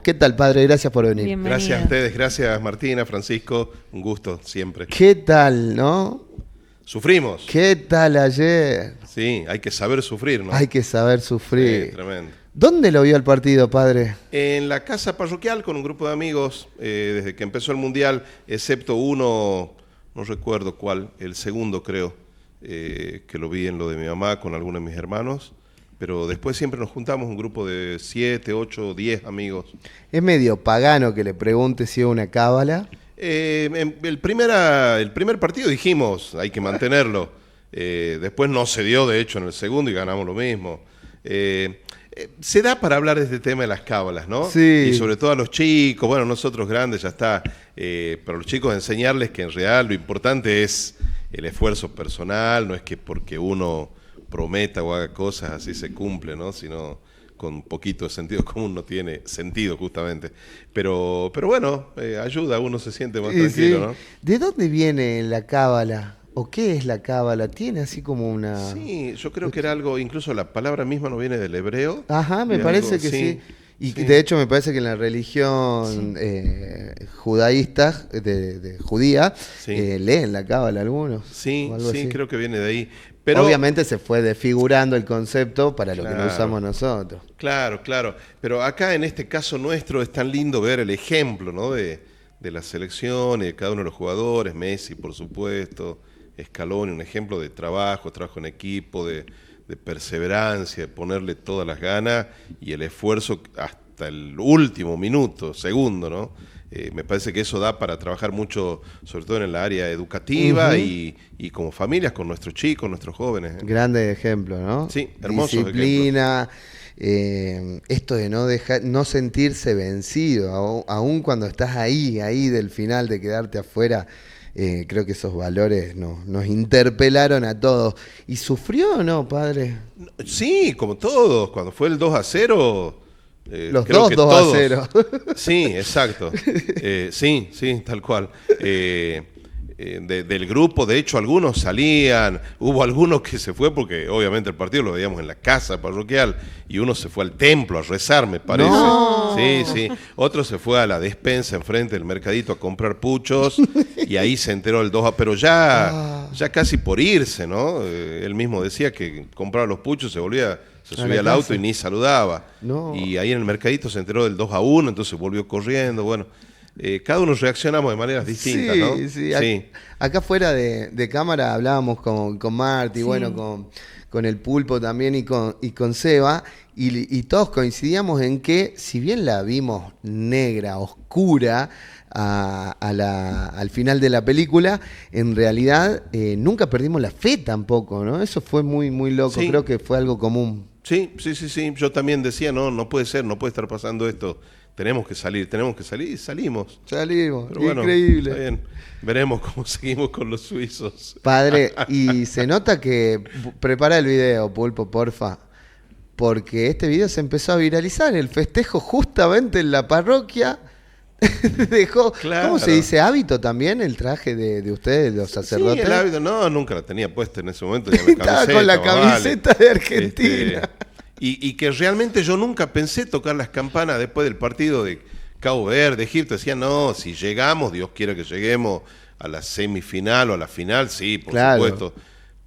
¿Qué tal, padre? Gracias por venir. Bienvenido. Gracias a ustedes, gracias Martina, Francisco, un gusto siempre. ¿Qué tal, no? Sufrimos. ¿Qué tal ayer? Sí, hay que saber sufrir, ¿no? Hay que saber sufrir. Sí, tremendo. ¿Dónde lo vio el partido, padre? En la casa parroquial con un grupo de amigos, desde que empezó el Mundial, excepto uno, no recuerdo cuál, el segundo creo, que lo vi en lo de mi mamá con algunos de mis hermanos, pero después siempre nos juntamos un grupo de 7, 8, 10 amigos. Es medio pagano que le pregunte si es una cábala. El primer partido dijimos, hay que mantenerlo. Después no se dio, de hecho, en el segundo y ganamos lo mismo. Se da para hablar de este tema de las cábalas, ¿no? Sí. Y sobre todo a los chicos, bueno, nosotros grandes ya está, para los chicos enseñarles que en realidad lo importante es el esfuerzo personal, no es que porque uno prometa o haga cosas así se cumple, ¿no? Sino con un poquito de sentido común no tiene sentido justamente. Pero bueno, ayuda, uno se siente más tranquilo, Sí. ¿no? ¿De dónde viene la cábala? ¿O qué es la cábala? ¿Tiene así como una...? Sí, yo creo que era algo, incluso la palabra misma no viene del hebreo. Ajá, me de parece algo, que sí. Y sí. de hecho me parece que en la religión judaísta, judía, Sí. leen la cábala algunos. Sí, o algo sí, así. creo que viene de ahí. Pero, Obviamente se fue desfigurando el concepto para lo que no Claro. usamos nosotros. Claro, claro. Pero acá en este caso nuestro es tan lindo ver el ejemplo, ¿no? de la selección y de cada uno de los jugadores, Messi, por supuesto, Scaloni, un ejemplo de trabajo en equipo, de perseverancia, de ponerle todas las ganas y el esfuerzo hasta el último minuto, segundo, ¿no? Me parece que eso da para trabajar mucho, sobre todo en el área educativa y como familias, con nuestros chicos, nuestros jóvenes. Grande ejemplo, ¿no? Sí, hermosos Disciplina, esto de no sentirse vencido, aun cuando estás ahí del final de quedarte afuera. Creo que esos valores nos interpelaron a todos. ¿Y sufrió o no, padre? Sí, como todos, cuando fue el 2-0... Los creo dos que 2-0. Sí, exacto. Sí, tal cual. Del grupo, de hecho, algunos salían, hubo algunos que se fue porque obviamente el partido lo veíamos en la casa parroquial y uno se fue al templo a rezar, me parece. No. Sí. Otro se fue a la despensa enfrente del mercadito a comprar puchos y ahí se enteró el 2-0, pero ya casi por irse, ¿no? Él mismo decía que compraba los puchos, se subía al auto y ni saludaba. No. Y ahí en el mercadito se enteró del 2-1, entonces volvió corriendo, bueno. Cada uno reaccionamos de maneras distintas, Sí, ¿no? sí. Sí. Acá fuera de cámara hablábamos con Marti, Sí. bueno, con el Pulpo también y con Seba, y todos coincidíamos en que, si bien la vimos negra, oscura, al final de la película, en realidad nunca perdimos la fe tampoco, ¿no? Eso fue muy, muy loco, Sí. creo que fue algo común. Sí. Yo también decía, no puede ser, no puede estar pasando esto. Tenemos que salir y salimos. Salimos, Pero bueno, increíble. está bien. Veremos cómo seguimos con los suizos. Padre, y se nota que prepara el video, Pulpo, porfa, porque este video se empezó a viralizar, el festejo justamente en la parroquia dejó, Claro. ¿cómo se dice? ¿Hábito también el traje de ustedes, los sacerdotes? Sí, el hábito, nunca la tenía puesta en ese momento. Ya la Estaba con la camiseta, más camiseta de Argentina. Y que realmente yo nunca pensé tocar las campanas después del partido de Cabo Verde, Egipto. Decía, no, si llegamos, Dios quiera que lleguemos a la semifinal o a la final, sí, por Claro. supuesto.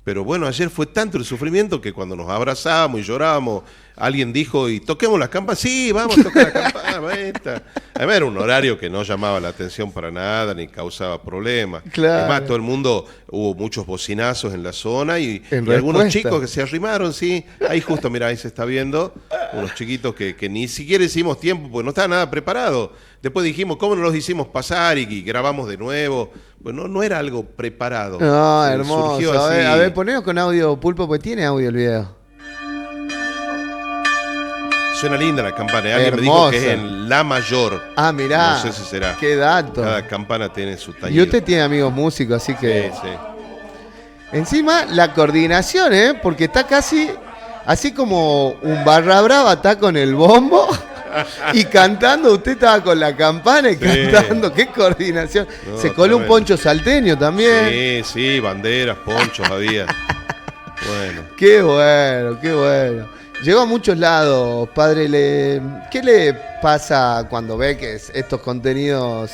Pero bueno, ayer fue tanto el sufrimiento que cuando nos abrazábamos y llorábamos, alguien dijo, ¿y toquemos las campanas? Sí, vamos a tocar la campana, maestra. Además era un horario que no llamaba la atención para nada, ni causaba problemas. Claro. Es más, todo el mundo, hubo muchos bocinazos en la zona y En algunos respuesta. chicos que se arrimaron, sí. Ahí justo, mira, ahí se está viendo, unos chiquitos que ni siquiera hicimos tiempo, porque no estaba nada preparado. Después dijimos, ¿cómo no los hicimos pasar? Y grabamos de nuevo. Pues no era algo preparado. No, Surgió hermoso. así. A ver, ponenos con audio, Pulpo, porque tiene audio el video. Suena linda la campana. Alguien me dijo que es Hermosa. en La Mayor. Ah, mirá. No sé si será. Qué dato. Cada campana tiene su taller. Y usted tiene amigos músicos, así que... Sí. Encima, la coordinación, porque está casi... Así como un barra brava está con el bombo y cantando, usted estaba con la campana y Sí. cantando. ¡Qué coordinación! No, Se coló un tremendo. poncho salteño también. Sí, banderas, ponchos había. Bueno. ¡Qué bueno, qué bueno! Llegó a muchos lados, padre. ¿Qué le pasa cuando ve que estos contenidos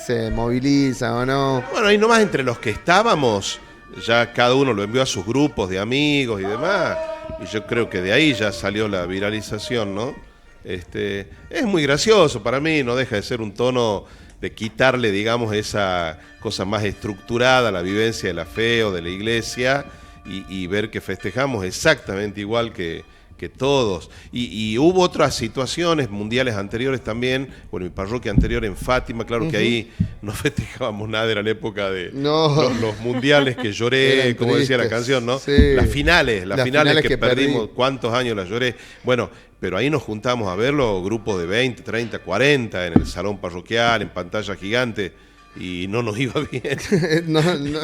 se movilizan o no? Bueno, ahí nomás entre los que estábamos, ya cada uno lo envió a sus grupos de amigos y demás, y yo creo que de ahí ya salió la viralización, ¿no? Es muy gracioso para mí, no deja de ser un tono de quitarle, digamos, esa cosa más estructurada a la vivencia de la fe o de la iglesia y ver que festejamos exactamente igual que todos. Y hubo otras situaciones mundiales anteriores también, bueno, mi parroquia anterior en Fátima, claro que ahí no festejábamos nada, era la época de los mundiales que lloré, eran como decía la tristes, canción, ¿no? sí. Las finales que perdimos, perdí. cuántos años las lloré. Bueno, pero ahí nos juntamos a verlo, grupos de 20, 30, 40, en el salón parroquial, en pantalla gigante, y no nos iba bien.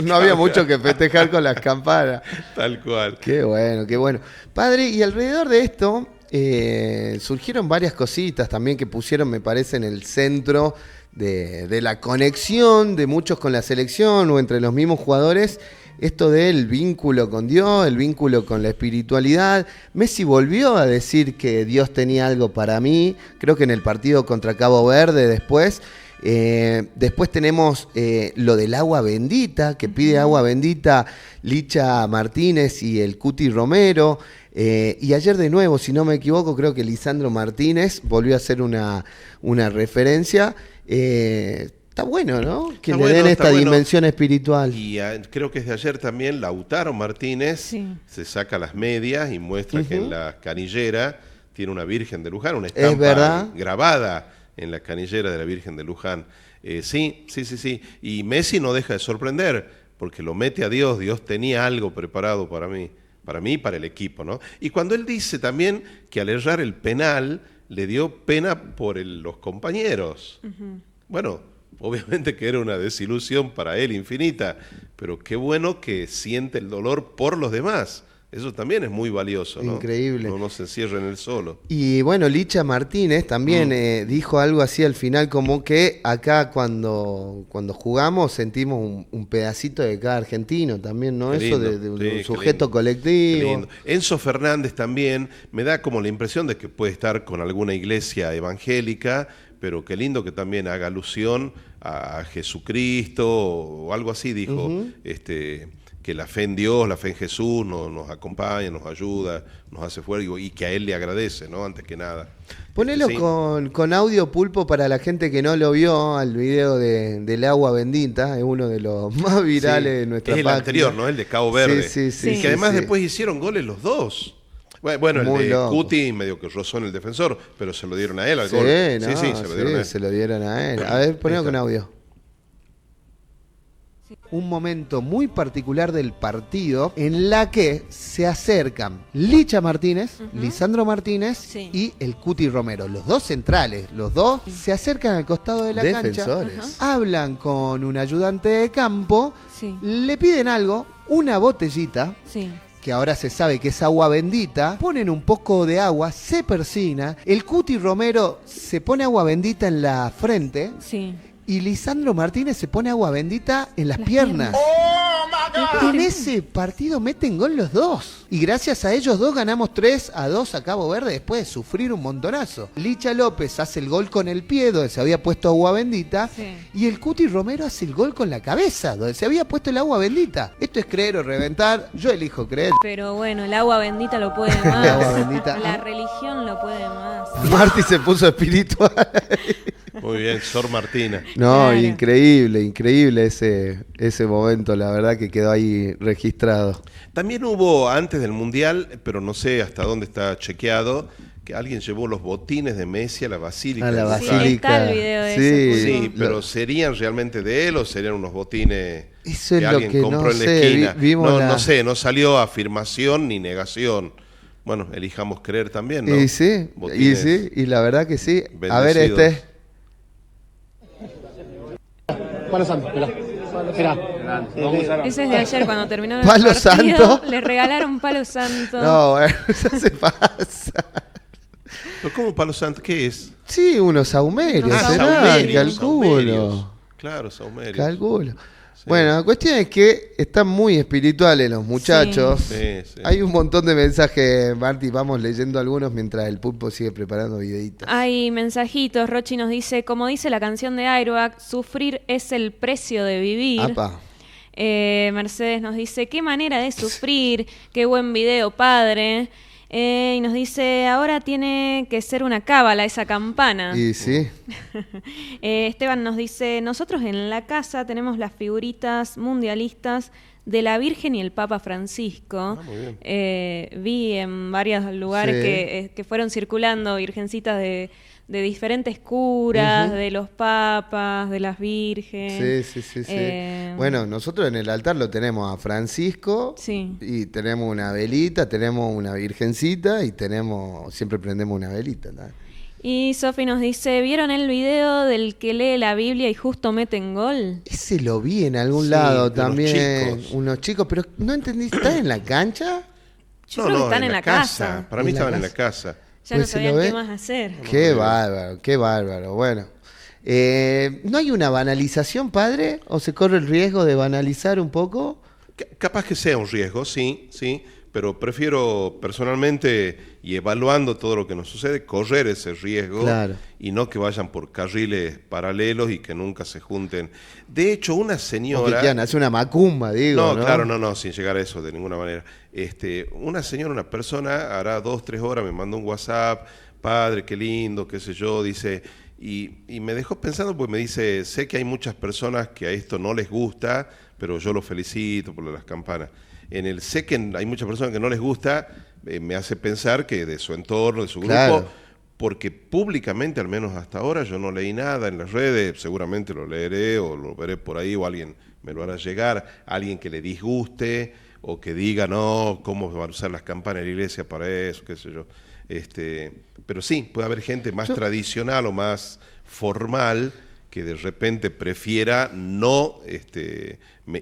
no había mucho que festejar con las campanas. Tal cual. Qué bueno, qué bueno. Padre, y alrededor de esto surgieron varias cositas también que pusieron, me parece, en el centro de la conexión de muchos con la selección o entre los mismos jugadores. Esto del vínculo con Dios, el vínculo con la espiritualidad. Messi volvió a decir que Dios tenía algo para mí, creo que en el partido contra Cabo Verde después. Después tenemos lo del agua bendita, que pide agua bendita Licha Martínez y el Cuti Romero. Y ayer de nuevo, si no me equivoco, creo que Lisandro Martínez volvió a hacer una referencia. Está bueno, ¿no? Que Está le den bueno, esta está bueno. dimensión espiritual. Y creo que es de ayer también Lautaro Martínez se saca las medias y muestra que en la canillera tiene una Virgen de Luján, una estampa ¿Es verdad? grabada en la canillera de la Virgen de Luján. Sí. Y Messi no deja de sorprender, porque lo mete a Dios. Dios tenía algo preparado para mí y para el equipo, ¿no? Y cuando él dice también que al errar el penal le dio pena por los compañeros. Bueno, obviamente que era una desilusión para él infinita, pero qué bueno que siente el dolor por los demás. Eso también es muy valioso, ¿no? Increíble. No se encierra en él solo. Y bueno, Licha Martínez también dijo algo así al final, como que acá cuando jugamos sentimos un pedacito de cada argentino también, ¿no? Qué Eso lindo, de un sí, sujeto qué colectivo. lindo. Enzo Fernández también me da como la impresión de que puede estar con alguna iglesia evangélica, pero qué lindo que también haga alusión a Jesucristo o algo así, dijo, que la fe en Dios, la fe en Jesús nos acompaña, nos ayuda, nos hace fuego y que a Él le agradece, ¿no? Antes que nada. Ponelo Sí. con audio, Pulpo, para la gente que no lo vio, al video del agua bendita, es uno de los más virales de nuestra Es el página. anterior, ¿no? El de Cabo Verde. Sí. Y que además sí. después hicieron goles los dos. Bueno, Muy el de loco. Cuti medio que rozó en el defensor, pero se lo dieron a él al Sí, gol. no, Sí, se lo dieron a él. se lo dieron a él. A ver, ponelo con audio. Un momento muy particular del partido en la que se acercan Licha Martínez, Lisandro Martínez y el Cuti Romero, los dos centrales, los dos se acercan al costado de la Defensores. cancha, hablan con un ayudante de campo, Sí. le piden algo, una botellita, Sí. que ahora se sabe que es agua bendita, ponen un poco de agua, se persina, el Cuti Romero se pone agua bendita en la frente Sí. y Lisandro Martínez se pone agua bendita en las piernas. En ese partido meten gol los dos. Y gracias a ellos dos ganamos 3-2 a Cabo Verde después de sufrir un montonazo. Licha López hace el gol con el pie, donde se había puesto agua bendita. Sí. Y el Cuti Romero hace el gol con la cabeza, donde se había puesto el agua bendita. Esto es creer o reventar. Yo elijo creer. Pero bueno, el agua bendita lo puede más. El agua bendita. La religión lo puede más. Marty se puso espiritual. Muy bien, Sor Martina. No, Claro. increíble ese momento, la verdad que quedó ahí registrado. También hubo antes del Mundial, pero no sé hasta dónde está chequeado, que alguien llevó los botines de Messi a la Basílica. A la de Luján. Sí, basílica. está el video de Sí, ese, Sí, Pulpo. pero ¿serían realmente de él o serían unos botines Eso es que lo alguien que compró no en la sé, esquina? vimos No, la- no sé, no salió afirmación ni negación. Bueno, elijamos creer también, ¿no? Y sí, Botines y la verdad que sí. A ver, bendecidos. Palo Santo, mirá. Ese es de ayer cuando terminó el ¿Palo partido. santo? Le regalaron palo santo. No, bueno, eso se pasa. ¿Pero cómo palo santo? ¿Qué es? Sí, unos saumerios, Unos será, saumerios, calculo. Claro, saumerios. Calculo. Bueno, la cuestión es que están muy espirituales los muchachos. Sí. Hay un montón de mensajes, Marti, vamos leyendo algunos mientras el pulpo sigue preparando videitos. Hay mensajitos. Rochi nos dice, como dice la canción de Airbag, sufrir es el precio de vivir. Apa. Mercedes nos dice, qué manera de sufrir, qué buen video, padre. Y nos dice, ahora tiene que ser una cábala esa campana. Y sí. Esteban nos dice, nosotros en la casa tenemos las figuritas mundialistas de la Virgen y el Papa Francisco. Muy bien. Vi en varios lugares que fueron circulando virgencitas de diferentes curas, de los papas, de las vírgenes. Sí. Bueno, nosotros en el altar lo tenemos a Francisco, y tenemos una velita, tenemos una virgencita y siempre prendemos una velita, ¿no? Y Sofi nos dice, ¿vieron el video del que lee la Biblia y justo meten gol? Ese lo vi en algún lado también. Chicos. Unos chicos, pero no entendí, ¿están en la cancha? Yo creo que están en la casa. Para mí estaban en la casa. Ya no Pues, sabían qué más hacer. Qué bárbaro. Bueno, ¿no hay una banalización, padre? ¿O se corre el riesgo de banalizar un poco? Capaz que sea un riesgo, sí, pero prefiero personalmente, y evaluando todo lo que nos sucede, correr ese riesgo. Claro. Y no que vayan por carriles paralelos y que nunca se junten. De hecho, una señora... O que quieran hacer una macumba, digo, ¿no? Claro, no, sin llegar a eso de ninguna manera. Una señora, una persona, hará 2-3 horas, me mandó un WhatsApp, padre, qué lindo, qué sé yo, dice... Y me dejó pensando porque me dice, sé que hay muchas personas que a esto no les gusta, pero yo los felicito por las campanas. Sé que hay muchas personas que no les gusta, me hace pensar que de su entorno, de su grupo, porque públicamente, al menos hasta ahora, yo no leí nada en las redes, seguramente lo leeré o lo veré por ahí o alguien me lo hará llegar, alguien que le disguste o que diga, no, ¿cómo van a usar las campanas de la iglesia para eso? Qué sé yo. Pero sí, puede haber gente más tradicional o más formal que de repente prefiera no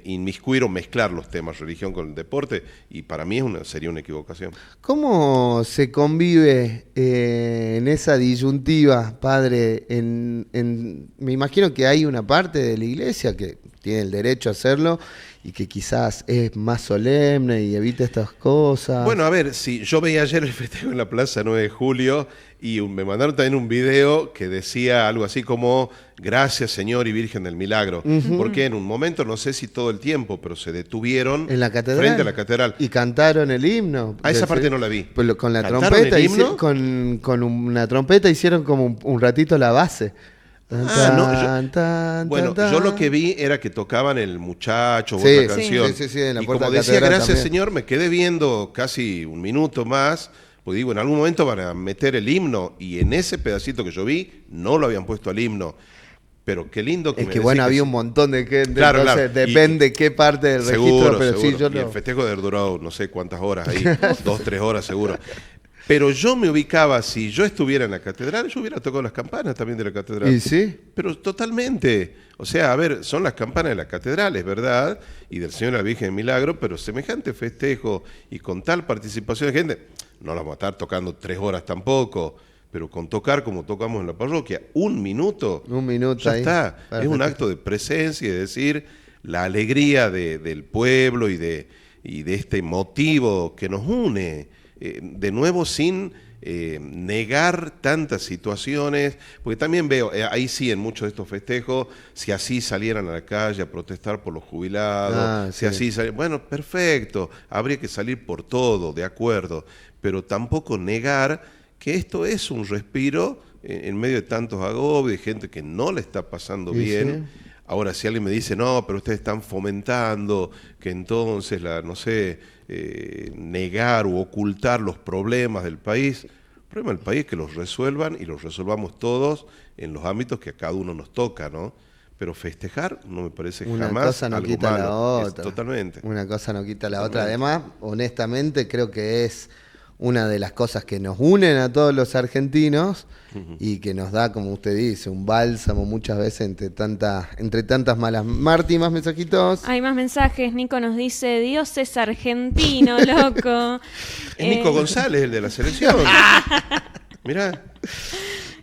inmiscuir o mezclar los temas religión con el deporte, y para mí sería una equivocación. ¿Cómo se convive en esa disyuntiva, padre? Me imagino que hay una parte de la iglesia que tiene el derecho a hacerlo y que quizás es más solemne y evita estas cosas. Bueno, a ver, si yo veía ayer el festejo en la Plaza 9 de Julio y me mandaron también un video que decía algo así como gracias Señor y Virgen del Milagro, porque en un momento, no sé si todo el tiempo, pero se detuvieron en la catedral, frente a la catedral. Y cantaron el himno. A esa parte no la vi. Pues con la ¿Cantaron trompeta, el himno? con una trompeta hicieron como un ratito la base. Yo lo que vi era que tocaban El Muchacho o otra canción. Sí, en la y puerta como de la decía, catedral gracias también. Señor, me quedé viendo casi un minuto más, pues digo, en algún momento van a meter el himno, y en ese pedacito que yo vi, no lo habían puesto al himno. Pero qué lindo que es me que decís bueno, que había sí. un montón de gente, Claro, entonces claro. depende qué parte del registro, pero sí, yo y el festejo de duró no sé cuántas horas ahí, 2-3 horas seguro. Pero yo me ubicaba, si yo estuviera en la catedral, yo hubiera tocado las campanas también de la catedral. ¿Y sí? Pero totalmente. O sea, a ver, son las campanas de la catedral, es verdad, y del Señor y la Virgen del Milagro, pero semejante festejo y con tal participación de gente, no la vamos a estar tocando 3 horas tampoco, pero con tocar como tocamos en la parroquia, un minuto ya ahí. está. Perfecto. Es un acto de presencia y de decir la alegría del pueblo y de este motivo que nos une. De nuevo, sin negar tantas situaciones, porque también veo, ahí sí, en muchos de estos festejos, si así salieran a la calle a protestar por los jubilados, bueno, perfecto, habría que salir por todo, de acuerdo, pero tampoco negar que esto es un respiro en medio de tantos agobios, de gente que no le está pasando bien. Sí. Ahora, si alguien me dice, no, pero ustedes están fomentando que entonces, negar u ocultar los problemas del país, el problema del país es que los resuelvan y los resolvamos todos en los ámbitos que a cada uno nos toca, ¿no? Pero festejar no me parece jamás una cosa no algo quita malo. la otra. Totalmente. Una cosa no quita la otra. Además, honestamente, creo que es una de las cosas que nos unen a todos los argentinos y que nos da, como usted dice, un bálsamo muchas veces entre tantas malas. Marti, más mensajitos. Hay más mensajes. Nico nos dice, Dios es argentino, loco. Es Nico González, el de la selección. Mirá.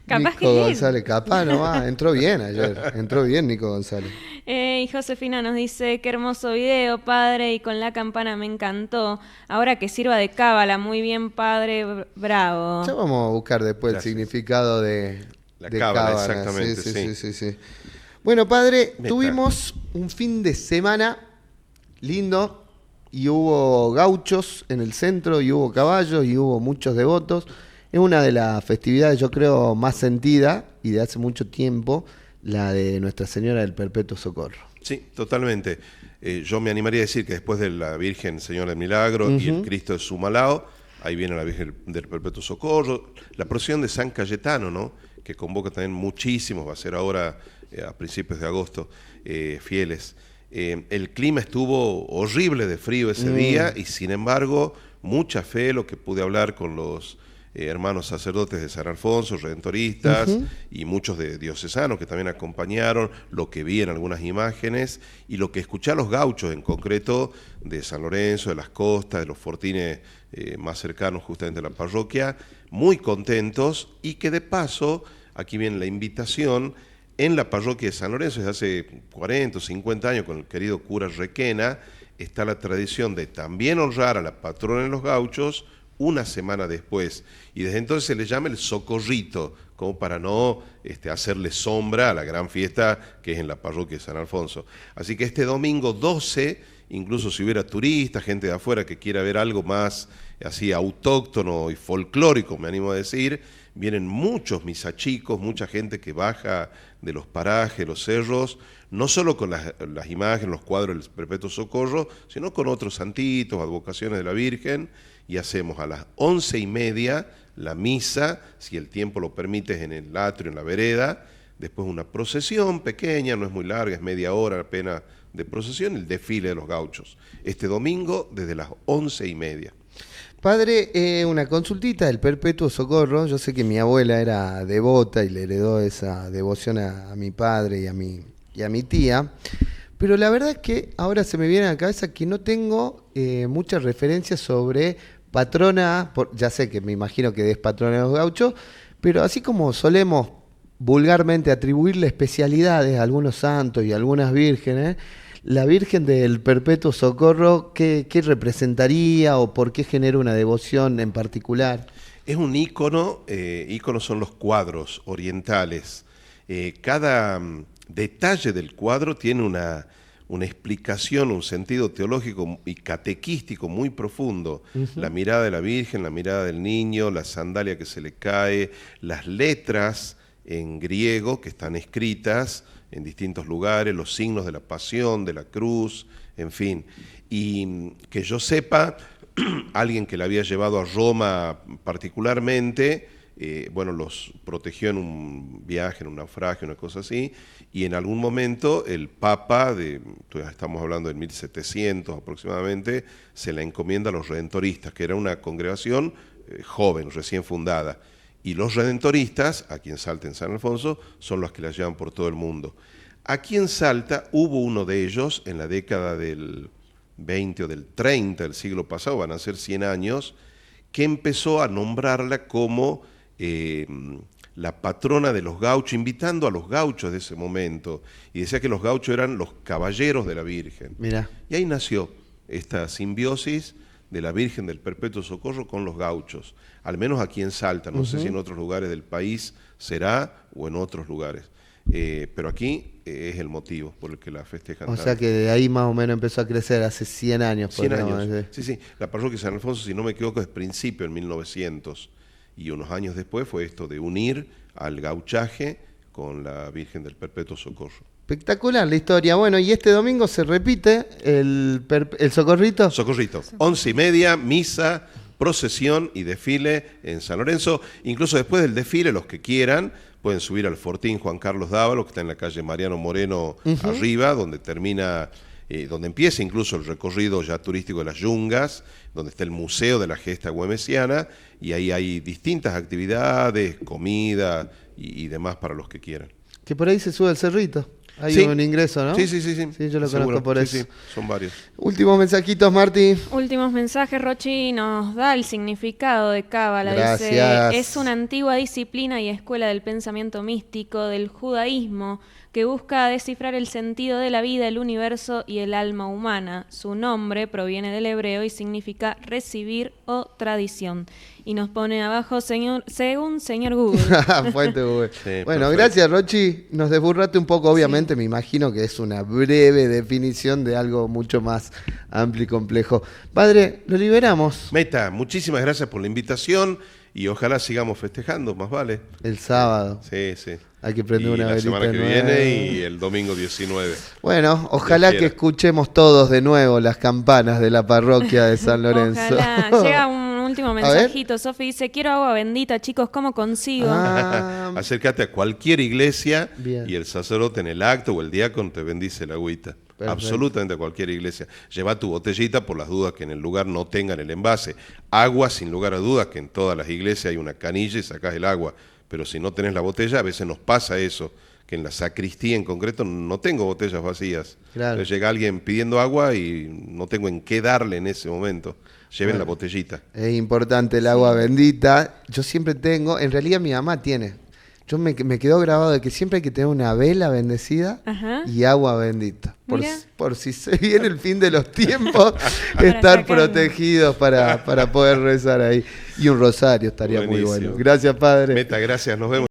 Capaz Nico que es él. González, capaz no va. Entró bien ayer. Entró bien Nico González. Y Josefina nos dice, qué hermoso video, padre, y con la campana me encantó. Ahora que sirva de cábala, muy bien, padre, bravo. Ya vamos a buscar después Gracias. el significado de La de cábala, cábala. exactamente, Sí. Bueno, padre, Meta. tuvimos un fin de semana lindo y hubo gauchos en el centro y hubo caballos y hubo muchos devotos. Es una de las festividades, yo creo, más sentida y de hace mucho tiempo, la de Nuestra Señora del Perpetuo Socorro. Sí, totalmente. Yo me animaría a decir que después de la Virgen Señora del Milagro y el Cristo de Sumalao, ahí viene la Virgen del Perpetuo Socorro, la procesión de San Cayetano, ¿no? Que convoca también muchísimos, va a ser ahora a principios de agosto, fieles. El clima estuvo horrible de frío ese día y sin embargo mucha fe, lo que pude hablar con los hermanos sacerdotes de San Alfonso, redentoristas y muchos de diocesanos que también acompañaron, lo que vi en algunas imágenes y lo que escuché a los gauchos en concreto de San Lorenzo, de las costas, de los fortines más cercanos justamente a la parroquia, muy contentos y que de paso, aquí viene la invitación, en la parroquia de San Lorenzo desde hace 40 o 50 años con el querido cura Requena, está la tradición de también honrar a la patrona de los gauchos una semana después. Y desde entonces se le llama el socorrito, como para no hacerle sombra a la gran fiesta que es en la parroquia de San Alfonso. Así que este domingo 12, incluso si hubiera turistas, gente de afuera que quiera ver algo más así autóctono y folclórico, me animo a decir, vienen muchos misachicos, mucha gente que baja de los parajes, los cerros, no solo con las imágenes, los cuadros del Perpetuo Socorro, sino con otros santitos, advocaciones de la Virgen, y hacemos a las 11:30 la misa, si el tiempo lo permite, en el atrio, en la vereda, después una procesión pequeña, no es muy larga, es media hora apenas de procesión, el desfile de los gauchos. Este domingo desde las 11:30. Padre, una consultita del Perpetuo Socorro. Yo sé que mi abuela era devota y le heredó esa devoción a mi padre y a mi tía, pero la verdad es que ahora se me viene a la cabeza que no tengo muchas referencias sobre patrona, ya sé que me imagino que es patrona de los gauchos, pero así como solemos vulgarmente atribuirle especialidades a algunos santos y a algunas vírgenes, la Virgen del Perpetuo Socorro, ¿qué representaría o por qué genera una devoción en particular? Es un ícono, íconos son los cuadros orientales. Cada detalle del cuadro tiene una explicación, un sentido teológico y catequístico muy profundo. La mirada de la Virgen, la mirada del niño, la sandalia que se le cae, las letras en griego que están escritas en distintos lugares, los signos de la pasión, de la cruz, en fin. Y que yo sepa, alguien que la había llevado a Roma particularmente, los protegió en un viaje, en un naufragio, una cosa así, y en algún momento el Papa, estamos hablando de 1700 aproximadamente, se la encomienda a los redentoristas, que era una congregación joven, recién fundada. Y los redentoristas, aquí en Salta, en San Alfonso, son los que la llevan por todo el mundo. Aquí en Salta hubo uno de ellos en la década del 20 o del 30 del siglo pasado, van a ser 100 años, que empezó a nombrarla como la patrona de los gauchos, invitando a los gauchos de ese momento. Y decía que los gauchos eran los caballeros de la Virgen. Mirá. Y ahí nació esta simbiosis de la Virgen del Perpetuo Socorro con los gauchos, al menos aquí en Salta, no sé si en otros lugares del país será o en otros lugares, pero aquí es el motivo por el que la festejan. O sea que de ahí más o menos empezó a crecer hace 100 años. 100 podríamos años, decir. sí, la parroquia de San Alfonso, si no me equivoco, es principio, en 1900, y unos años después fue esto de unir al gauchaje con la Virgen del Perpetuo Socorro. Espectacular la historia. Bueno, y este domingo se repite el socorrito. Socorrito, 11:30, misa, procesión y desfile en San Lorenzo. Incluso después del desfile, los que quieran pueden subir al Fortín Juan Carlos Dávalo, que está en la calle Mariano Moreno arriba, donde termina, donde empieza incluso el recorrido ya turístico de las Yungas, donde está el Museo de la Gesta Güemesiana, y ahí hay distintas actividades, comida y demás para los que quieran. Que por ahí se sube el cerrito. Hay Sí. un ingreso, ¿no? Sí. Sí, yo lo Seguro. conozco por eso. Sí, son varios. Últimos mensajitos, Marti. Últimos mensajes, Rochi nos da el significado de Cábala. Gracias. Dice, es una antigua disciplina y escuela del pensamiento místico del judaísmo que busca descifrar el sentido de la vida, el universo y el alma humana. Su nombre proviene del hebreo y significa recibir o tradición. Y nos pone abajo, según señor Google. Fuente Google. Sí, Bueno, perfecto. gracias, Rochi. Nos desburraste un poco, obviamente. Me imagino que es una breve definición de algo mucho más amplio y complejo. Padre, lo liberamos Meta, muchísimas gracias por la invitación y ojalá sigamos festejando, más vale. el sábado. Sí. Hay que prender Y una la velita semana que nueva. viene y el domingo 19. Bueno, ojalá Dios que quiera. escuchemos todos de nuevo las campanas de la parroquia de San Lorenzo. Ojalá. Llega un último ver. mensajito. Sofi dice, quiero agua bendita, chicos, ¿cómo consigo? Ah, Acércate a cualquier iglesia Bien. y el sacerdote en el acto o el diácono te bendice la agüita. Perfecto. Absolutamente a cualquier iglesia. Lleva tu botellita por las dudas que en el lugar no tengan el envase. Agua, sin lugar a dudas, que en todas las iglesias hay una canilla y sacás el agua. Pero si no tenés la botella, a veces nos pasa eso, que en la sacristía en concreto no tengo botellas vacías. Claro. Entonces llega alguien pidiendo agua y no tengo en qué darle en ese momento. Lleven la botellita. es importante el agua bendita. Yo siempre tengo, en realidad mi mamá tiene. Me quedó grabado de que siempre hay que tener una vela bendecida Ajá. y agua bendita. Mirá. Por si se viene el fin de los tiempos, Para estar sacarlo. protegidos para poder rezar ahí. Y un rosario estaría muy Buenísimo. bueno. Gracias, Padre. Meta, gracias, nos vemos.